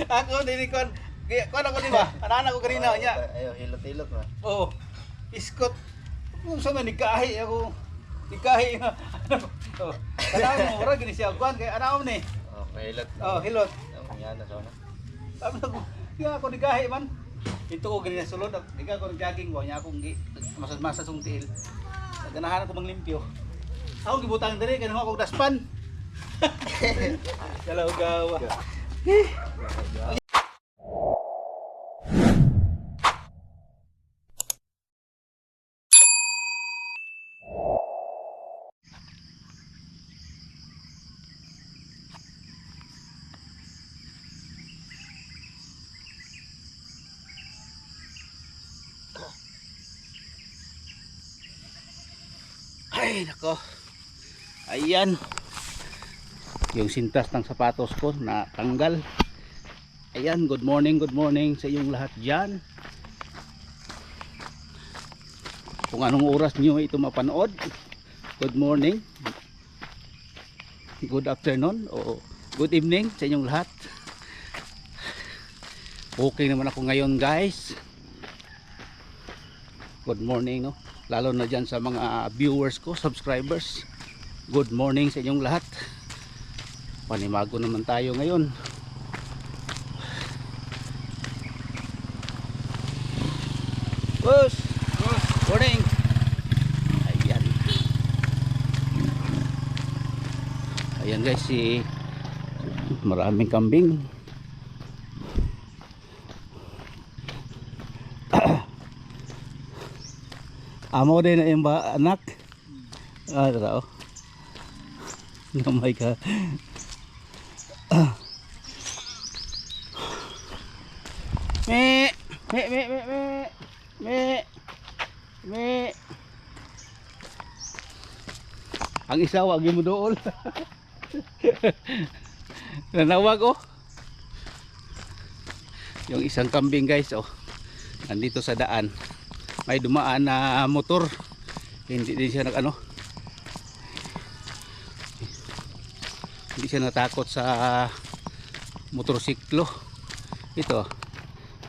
Ako din kon. Kuan ako di ba? Anak ko kanina niya. Ayo hilot-hilot ba. Oh. Iskot. Kung sa man nikahi ako. Nikahi nga. Oh. Kana mo ora gini siya kuan kay anak mo ni. Oh, hilot. Oh, hilot. Ang yan na sana. Sabi ko, kaya ako nikahi man. Ito ko ganyan sulod. Di ka ako nag-jogging ko. Niya akong masas-masas yung tiil. Ganahan ako manglimpyo. Ako gibutang diri kaya ako daspan. Dalaw gawa. Ay nako. Ayan. Yung sintas ng sapatos ko na tanggal. Ayan, good morning sa inyong lahat dyan. Kung anong oras nyo ito mapanood, good morning, good afternoon, o good evening sa inyong lahat. Okay naman ako ngayon guys. Good morning no. Lalo na dyan sa mga viewers ko, subscribers. Good morning sa inyong lahat. Panimago naman tayo ngayon. Boss! Morning! Ayan. Ayan guys, maraming kambing. Amo din na yung ba anak? Ah, tao. Gamay ka. Me. Ang isa wag mo dool. Nanawag oh. Yung isang kambing guys oh. Nandito sa daan. May dumaan na motor. Hindi din siya hindi siya natakot sa motorsiklo. Ito.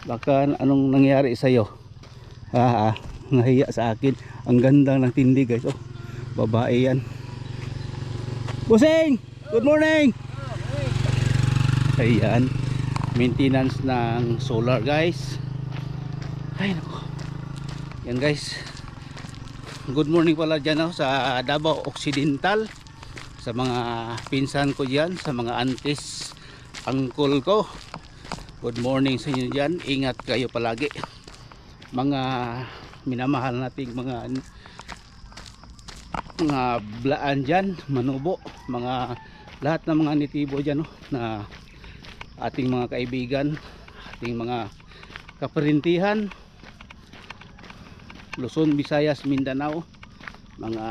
Baka anong nangyari sa iyo? Nahiya sa akin. Ang ganda ng tindi guys. Oh, babae yan. Busing! Good morning! Ayan. Maintenance ng solar guys. Ay nako. Yan guys. Good morning pala dyan sa Davao Occidental. Sa mga pinsan ko dyan. Sa mga aunties, uncle ko. Good morning sa inyo dyan. Ingat kayo palagi. Mga minamahal nating mga blaan dyan. Manubo. Lahat ng mga nitibo dyan na ating mga kaibigan. Ating mga kaparintihan. Luzon, Visayas, Mindanao, mga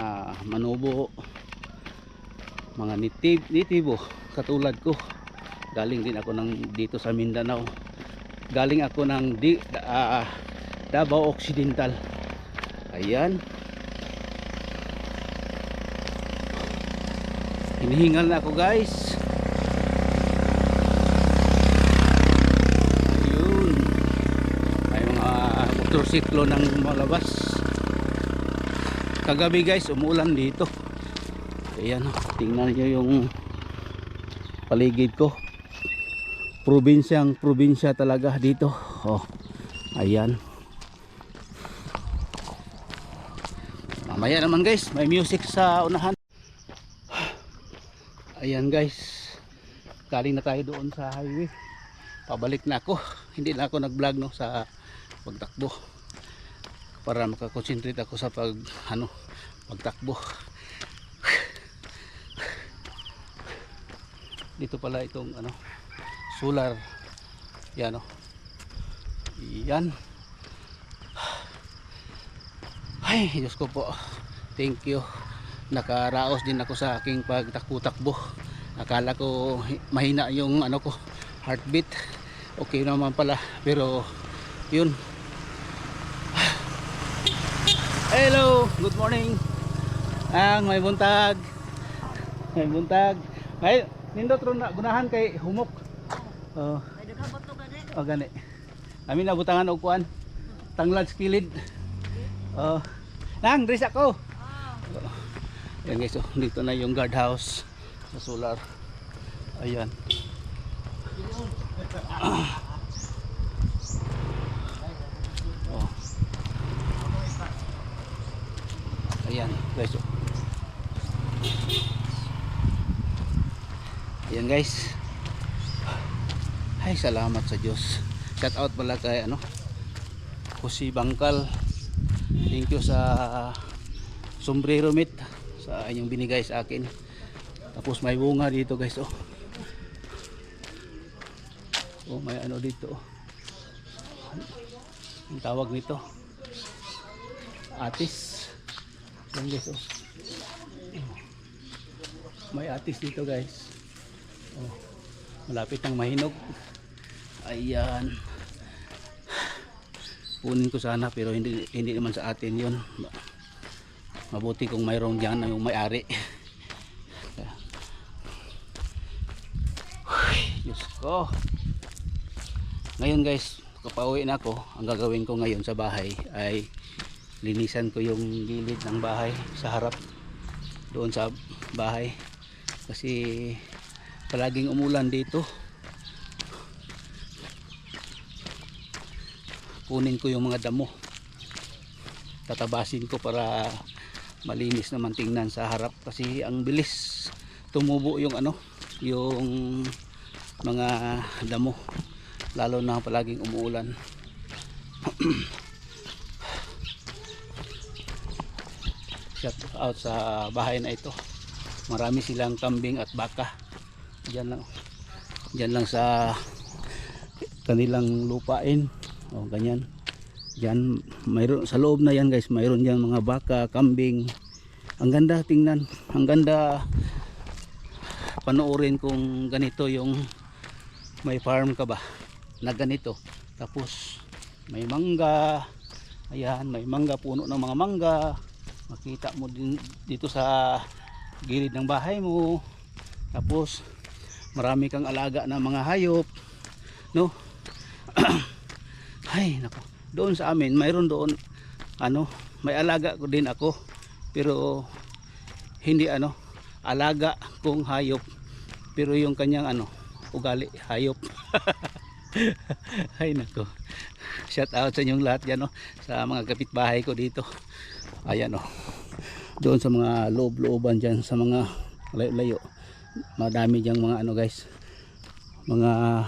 manubo, mga nitibo katulad ko. Galing din ako dito sa Mindanao. Galing ako ng Davao Occidental. Ayan. Hinihingal na ako guys. Motorsiklo ng malabas. Kagabi guys umuulan dito. Ayan, tingnan nyo yung paligid ko. Probinsya talaga dito. Oh, ayan. Mamaya naman guys, may music sa unahan. Ayan guys, galing na tayo doon sa highway. Pabalik na ako. Hindi na ako nag-vlog sa pagtakbo para makakonsentrate ako sa pagtakbo. Dito pala itong solar yan yan. Ay Diyos ko po, thank you. Nakaraos din ako sa aking pagtakbo-takbo. Akala ko mahina yung heartbeat. Okay naman pala, pero yun. Hello, good morning. May buntag. May nindot ron na gunahan kay humok. O gani. Kami nabutangan og kuan. Tanglad sa kilid. Oh. Nang, dres ako. Ayan guys, oh, dito na yung guardhouse sa solar. Ayan. Oh. Ayan guys, oh. Ayan guys. Ay, salamat sa Diyos. Shout out pala kay ano, Jose Bangkal. Thank you sa sombrero meat sa inyong binigay sa akin. Tapos may bunga dito guys, oh. Oh, may ano dito, oh. Ang tawag nito, atis. Yan guys, oh. May atis dito guys. Oh, malapit ng mahinog. Ayan. Punin ko sana pero hindi naman sa atin yun. Mabuti kung mayroong dyan yung may-ari. Diyos ko. Ngayon guys, kapauwi na ako. Ang gagawin ko ngayon sa bahay ay linisan ko yung gilid ng bahay sa harap doon sa bahay. Kasi palaging umulan dito. Kunin ko yung mga damo, tatabasin ko para malinis naman tingnan sa harap, kasi ang bilis tumubo yung ano, yung mga damo, lalo na palaging umuulan. Shout out sa bahay na ito, marami silang kambing at baka. Diyan lang sa kanilang lupain. Oh, ganyan. Diyan, mayroon sa loob na yan guys, mayroon diyan mga baka, kambing. Ang ganda tingnan, ang ganda panoorin kung ganito yung may farm ka ba na ganito. Tapos may mangga. Ayan, may mangga, puno ng mga mangga. Makita mo din dito sa gilid ng bahay mo. Tapos marami kang alaga na mga hayop, no? Ay nako, doon sa amin mayroon doon ano, may alaga ko din ako, pero hindi ano, alaga kong hayop, pero yung kanyang ano, ugali hayop. Ay nako, shout out sa inyong lahat yan, no? Sa mga kapitbahay ko dito. Ayan, oh, doon sa mga loob-looban dyan, sa mga layo-layo, madami dyan mga ano guys, mga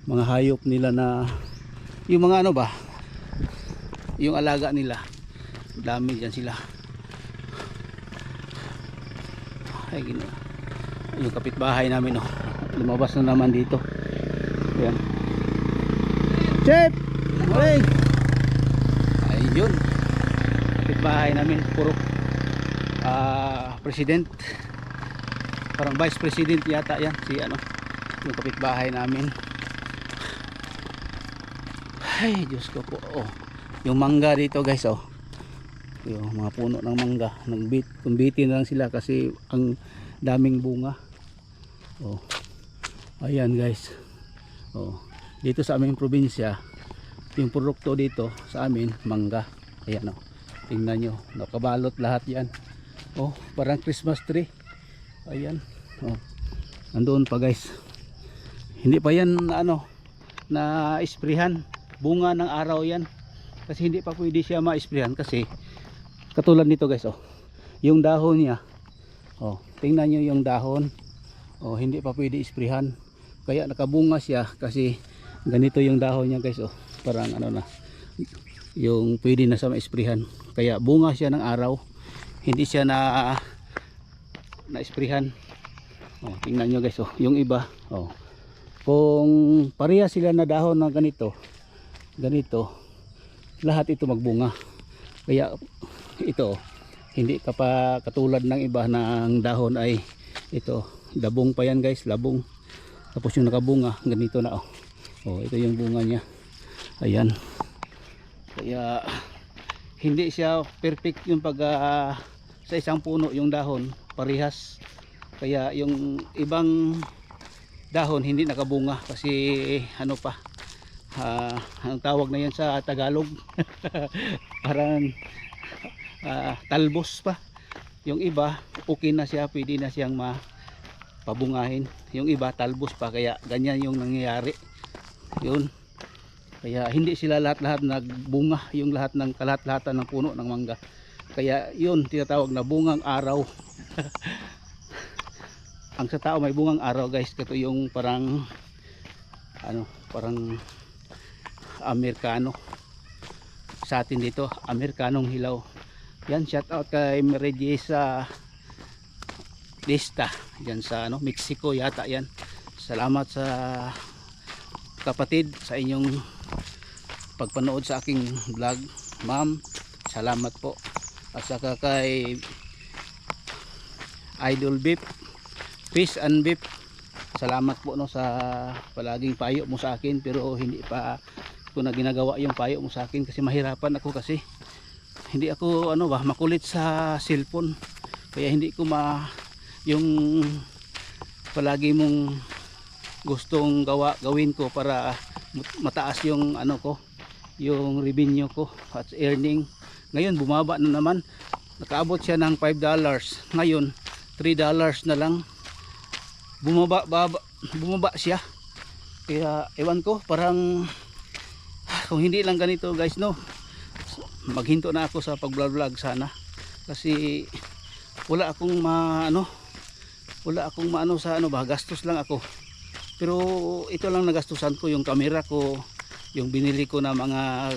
hayop nila na yung mga ano ba, yung alaga nila, dami dyan sila. Ay, yung kapitbahay namin, oh, lumabas na naman dito. Ayan. Chef! Hey! Ayun, kapitbahay namin, puro president, parang vice president yata yan, si ano, yung kapitbahay namin. Ay, Diyos ko po. Oh, yung mangga dito guys, oh, yung mga puno ng mangga, kumbitin na lang sila kasi ang daming bunga. Oh, ayan guys. Oh, dito sa aming probinsya, yung produkto dito sa amin, mangga. Ayan, oh, tingnan nyo, nakabalot lahat yan. Oh, parang Christmas tree. Ayan, oh, nandoon pa guys. Hindi pa yan ano, na isprihan, bunga ng araw yan, kasi hindi pa pwede siya ma-isprihan. Kasi katulad nito guys, oh, yung dahon niya, oh, tingnan nyo yung dahon, oh, hindi pa pwede isprihan, kaya nakabunga siya kasi ganito yung dahon niya guys, oh, parang ano na, yung pwede na sa ma-isprihan, kaya bunga siya ng araw, hindi siya na isprihan. Oh, tingnan nyo guys, oh, yung iba, oh, kung pareha sila na dahon na ganito, lahat ito magbunga. Kaya ito, hindi ka pa katulad ng iba ng dahon ay ito, labong pa yan guys, labong. Tapos yung nakabunga, ganito na, oh. Oh, ito yung bunga niya. Ayan. Kaya hindi siya perfect yung pag sa isang puno yung dahon parehas. Kaya yung ibang dahon hindi nakabunga kasi ano pa, anong tawag na yan sa Tagalog? Parang talbos pa. Yung iba okay na siya, pwede na siyang mapabungahin. Yung iba talbos pa, kaya ganyan yung nangyayari. Yun, kaya hindi sila lahat-lahat nagbunga, yung lahat ng kalahat-lahatan ng puno ng mangga. Kaya yun tinatawag na bungang araw. Ang sa tao may bungang araw guys, ito yung parang ano, parang Amerikano. Sa atin dito Amerikanong hilaw. Yan, shout out kay Merediesa Desta yan sa ano, Mexico yata yan. Salamat sa kapatid sa inyong pagpanood sa aking vlog, ma'am, salamat po. At saka kay Idol Beef, Fish and Beef, salamat po no sa palaging payo mo sa akin, pero hindi pa ko na ginagawa yung payo mo sa akin kasi mahirapan ako, kasi hindi ako ano ba makulit sa cellphone, kaya hindi ko yung palagi mong gustong gawin ko para mataas yung ano ko, yung revenue ko at earning. Ngayon bumaba na naman, nakaabot siya ng $5, ngayon $3 na lang, bumaba siya. Kaya ewan ko, parang kung hindi lang ganito guys no, maghinto na ako sa pag-vlog sana, kasi wala akong maano sa ano ba, gastos lang ako. Pero ito lang nagastusan ko, yung camera ko, yung binili ko na mga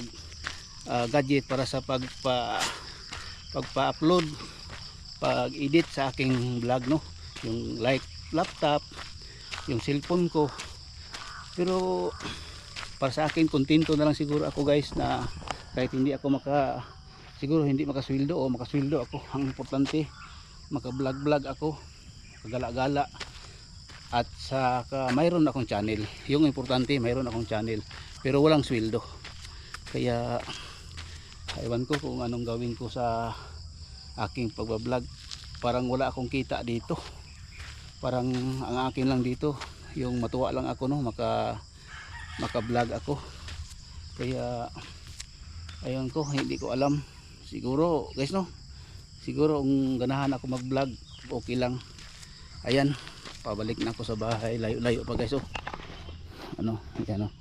gadget para sa pagpa-upload, pag-edit sa aking vlog no, yung like laptop, yung cellphone ko. Pero para sa akin kontento na lang siguro ako guys, na kahit hindi ako siguro hindi makasweldo o makasweldo ako, ang importante maka-vlog ako, kagala-gala, at saka mayroon akong channel. Yung importante mayroon akong channel pero walang sweldo. Kaya ewan ko kung anong gawin ko sa aking pagbablog. Parang wala akong kita dito, parang ang akin lang dito yung matuwa lang ako no, maka-vlog ako. Kaya ayun ko, hindi ko alam, siguro guys no, siguro kung ganahan ako mag-vlog okay lang. Ayan, pabalik na ako sa bahay, layo-layo pa guys oh. Ano, ayan oh.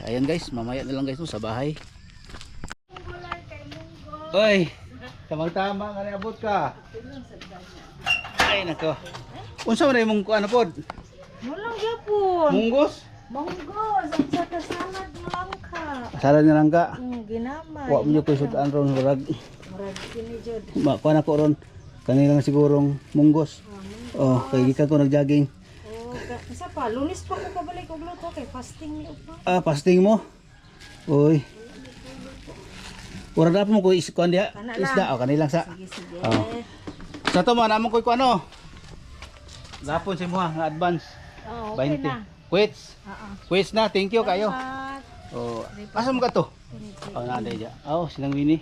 Ayan guys, mamaya na lang guys oh, sa bahay. Oy, tamang-tama nga niabot ka. Ay nako. Unsa man imong kuan pod? Mulang yapon. Munggos? Monggos, ang saka salad mo lang ka. Salad nga lang ka. Ginamay. Wa mo ko sudan ron murag. Murag kini jud. Kuan ako ron. Kanila nga sigurong munggos. Oh, kay gikan ko nag-jogging. Oh, isa pa, Lunes pa ko pabalik og luto kay fasting ni upa. Fasting mo? Uy. Ura na po mo ko kuan diha. Isda o kanilang sa. Sige, sige. Sa to man amon ko kuan ano. Gapon si mo nga advance. Oh, okay 20. na. Quits. Quits na, thank you kayo. Salamat. Oh, asa mo ka to? Oh, nanday diya. Oh, sinang Winnie.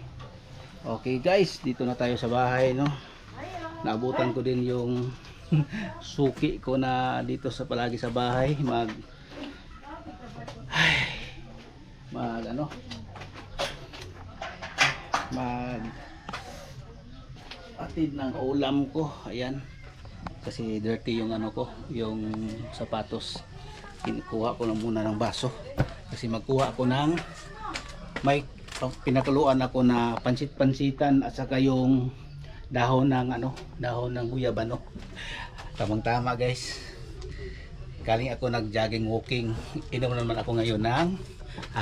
Okay guys, dito na tayo sa bahay no. Naabutan ko din yung suki ko na dito sa palagi sa bahay mag atid ng ulam ko. Ayan, kasi dirty yung ano ko, yung sapatos. Kinukuha ko na muna ng baso kasi magkuha ako ng may pinakuluan ako na pansit-pansitan at saka yung dahon ng guyabano. Tamang-tama guys, galing ako nag-jogging walking, inom naman ako ngayon ng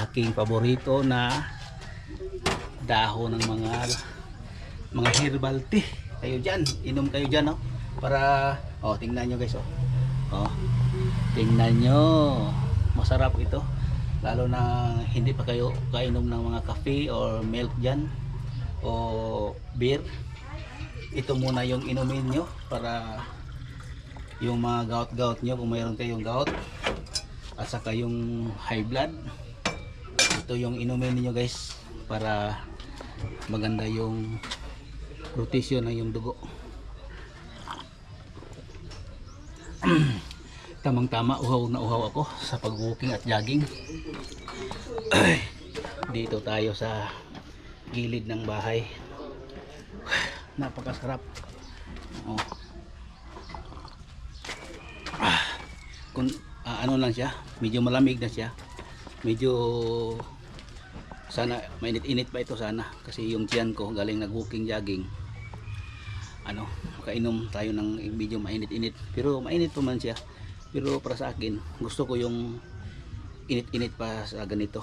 aking paborito na dahon ng mga herbal tea. Kayo dyan, inom kayo dyan para tingnan nyo guys tingnan nyo, masarap ito, lalo na hindi pa kayo kainom ng mga cafe or milk dyan o beer. Ito muna yung inumin nyo para yung mga gout nyo, kung mayroon kayong gout at saka yung high blood, ito yung inumin niyo guys para maganda yung rotation ng yung dugo. Tamang-tama, uhaw na uhaw ako sa pag-walking at jogging. Dito tayo sa gilid ng bahay. Napakasarap. Oh. Kung ano lang siya, medyo malamig na siya. Medyo sana mainit-init pa ito sana kasi yung tiyan ko galing nag-walking jogging. Ano, makainom tayo ng medyo mainit-init. Pero mainit pa man siya. Pero para sa akin, gusto ko yung init-init pa sa ganito.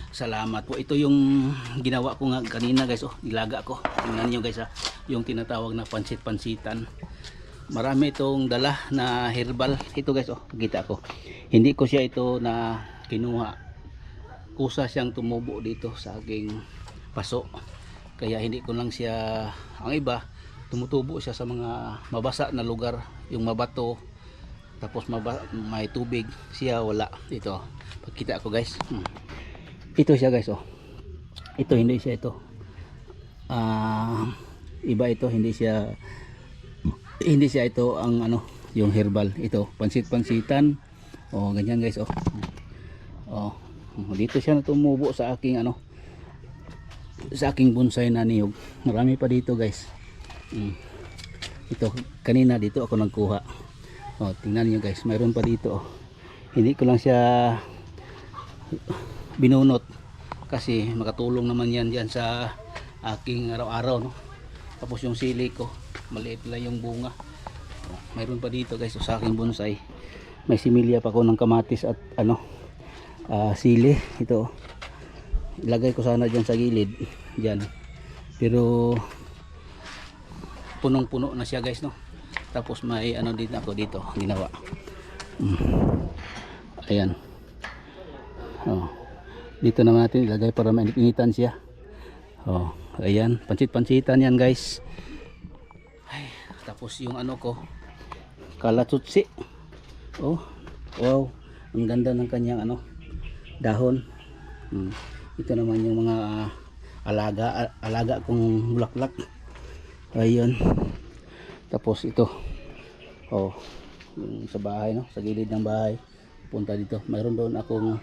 Salamat po. Ito yung ginawa ko nga kanina guys. Oh, nilaga ko. Tingnan niyo guys ha. Yung tinatawag na pansit-pansitan. Marami itong dala na herbal. Ito guys, oh, kita ko. Hindi ko siya ito na kinuha. Kusa siyang tumubo dito sa aking paso. Kaya hindi ko lang siya, ang iba, tumutubo siya sa mga mabasa na lugar. Yung mabato, tapos may tubig. Siya wala. Ito, pagkita ko guys. Ito siya guys, oh. Ito, hindi siya ito. Iba ito, hindi siya ito ang ano, yung herbal. Ito, pansit-pansitan. Oh, ganyan guys, oh. Oh, dito siya tumubo sa aking ano, sa aking bonsai na niyog. Marami pa dito guys. Ito, kanina dito ako nagkuha. Oh, tingnan niyo guys, mayroon pa dito, oh. Hindi ko lang siya binunot kasi makatulong naman yan diyan sa aking araw-araw, no. Tapos yung sili ko, maliit lang yung bunga. Mayroon pa dito guys, sa aking bonsai. May similya pa ko ng kamatis at ano, sili. Ito, ilagay ko sana dyan sa gilid dyan, pero punong-puno na siya guys, no. Tapos may ano din ako dito ginawa. Ayan. Oh, dito naman natin ilagay para mainit-initan siya. Oh, ayan, pansit-pansitan yan guys. Ay, tapos yung ano ko, kalatutsi. Oh, wow, ang ganda ng kanyang ano, dahon. Ito naman yung mga alaga kong bulaklak. Ayun. Tapos ito, oh, yung sa bahay, no, sa gilid ng bahay, punta dito. Mayroon doon akong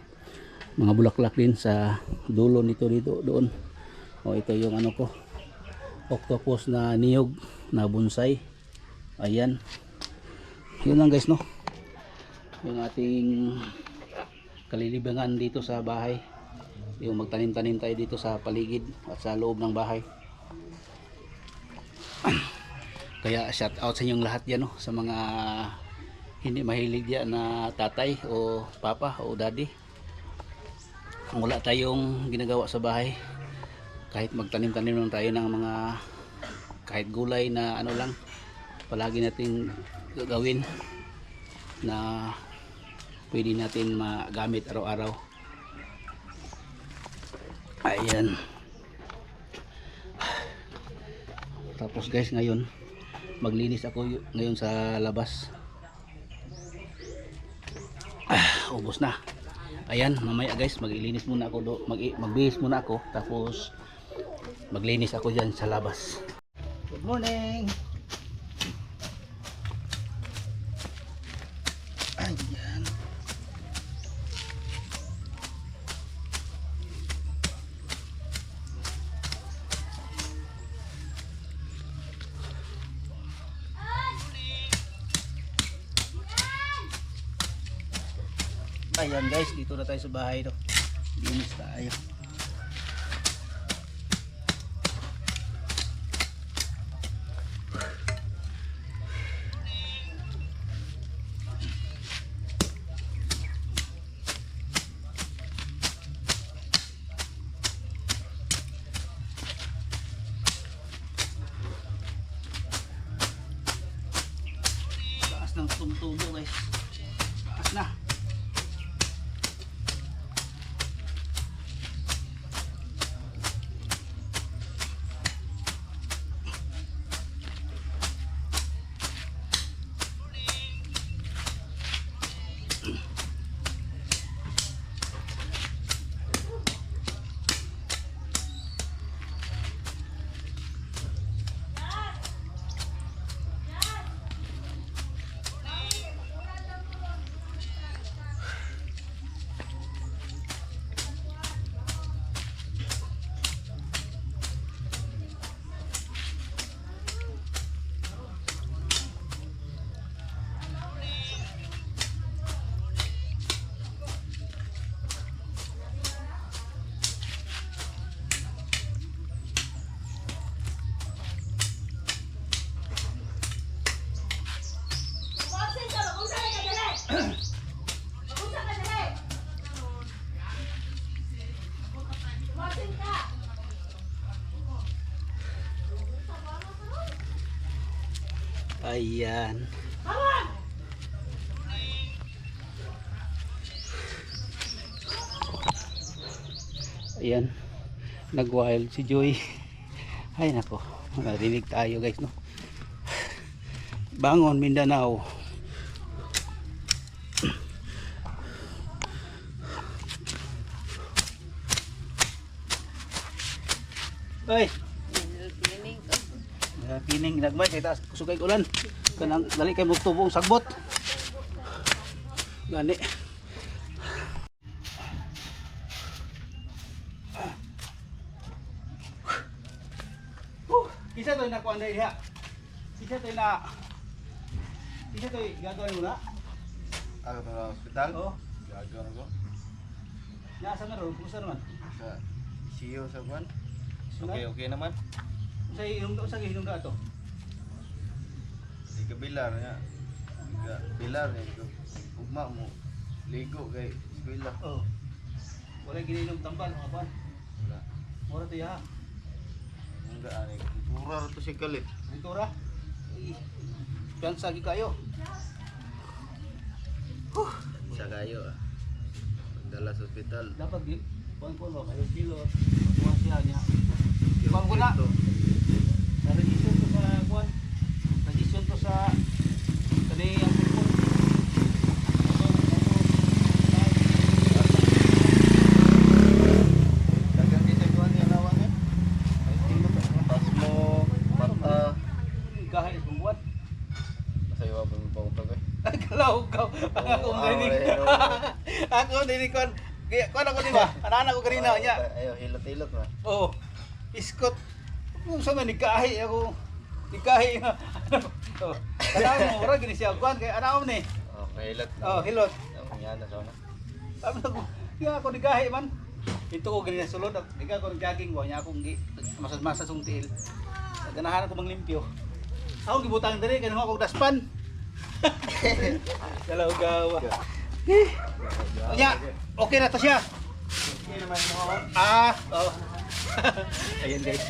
mga bulaklak din sa dulo nito, dito doon. Oh, ito yung ano ko, octopus na niyog na bonsai. Ayan, yun lang guys, no, yung ating kalilibangan dito sa bahay, yung magtanim-tanim tayo dito sa paligid at sa loob ng bahay. Kaya shout out sa inyong lahat yan, no, sa mga hindi mahilig yan na tatay o papa o daddy. Wala tayong ginagawa sa bahay, kahit magtanim-tanim lang tayo ng mga kahit gulay na ano lang, palagi natin gagawin na pwede natin magamit araw-araw. Ayan. Tapos guys, ngayon maglinis ako ngayon sa labas. Ubos na. Ayan, mamaya guys, maglilinis muna ako, magbihis muna ako, tapos maglinis ako dyan sa labas. Good morning. Ayan. Ayan guys, dito na tayo sa bahay, no. Linis tayo. Taas ng tumutubo guys. Taas na. Ayan. Ayan. Nag-wild si Joy. Ay nako. Narinig tayo guys no. Bangon Mindanao. Ay. Pining nagmay kay taas kusog kay ulan. Kanang dali kay mugtubong sagbot. Gani. Isa to na kuan dai diha. Isa to na. Isa to gagawin mo na. Ako to sa hospital. Oo. Gagawin ko. Nasa na ron, kumusta naman? Sa CEO sa kwan. Sunay? Okay naman. Sa inom sa inom ka to. Di ka bilar niya. Di ka bilar niya. Ugma mo. Ligo kay eskwela. Oh. Wala gininom tambal mga kuan. Wala. Mura to ya. Hindi ani. Pura to si kalit. Dito ra. Piyansa gi kayo. Sa kayo ah. Pagdala sa hospital. Dapat di kuan ko lo kayo kilo. Kuan siya niya. Kuan ko na. Na-register to sa kuan. Register to sa kani ang pulpon. Dagang kita kuan niya lawan niya. Pas mo mata. Kahit bumbuat. Sayo pa mo pa ko. Ay, kalaw ka. Ako dinig. Ako dinig kon. Kuan ako di ba? Anak ko kanina niya. Ayo hilot-hilot na. Oo. Iskot. Kung sa man nikahi ako. Nikahi nga. Oh. Kana mo ora gini siya kuan kay anak mo ni. Oh, hilot. Oh, hilot. Ang yan na sa na. Sabi ko, kaya ako nikahi man. Ito ko gini sulod. Ikaw ko jogging ko nya akong masas-masas yung tiil. Ganahan ko manglimpyo. Ako gibutang diri kay ako daspan. Dalaw gawa. Nya, okay na to siya. Okay naman mo. Ah, oh. Ayan guys.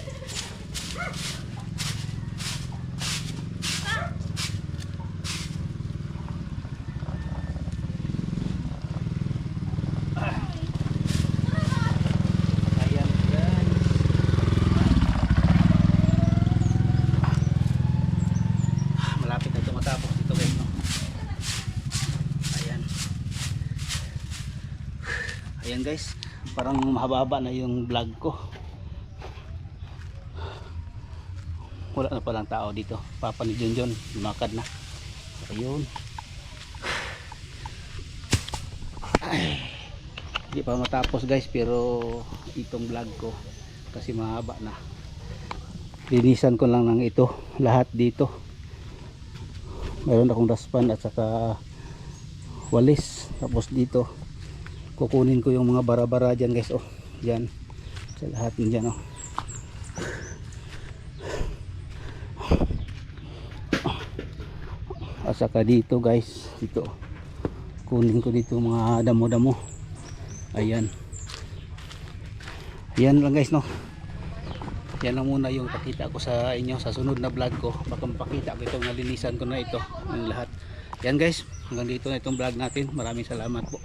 Ayan guys. Malapit na ito matapos dito guys no. Ayan. Ayan guys. Parang mahaba na yung vlog ko. Wala na palang tao dito. Papa ni Junjun lumakad na. Ayun. Ay, hindi pa matapos guys pero itong vlog ko kasi mahaba na. Linisan ko lang ng ito lahat dito. Mayroon akong dustpan at saka walis. Tapos dito kukunin ko yung mga bara-bara dyan guys. Oh, dyan sa lahat dyan oh. At saka dito guys, dito kunin ko dito mga damo-damo. Ayan. Ayan lang guys no. Yan lang muna yung pakita ko sa inyo sa sunod na vlog ko. Baka mapakita ko itong nalinisan ko na ito ng lahat. Yan guys, hanggang dito na itong vlog natin. Maraming salamat po.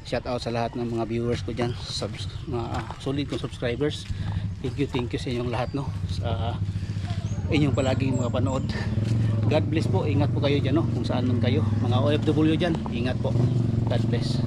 Shout out sa lahat ng mga viewers ko dyan, mga solid kong subscribers. Thank you sa inyong lahat no, sa inyong palaging mga panood. God bless po, ingat po kayo dyan no, kung saan man kayo, mga OFW dyan, ingat po. God bless.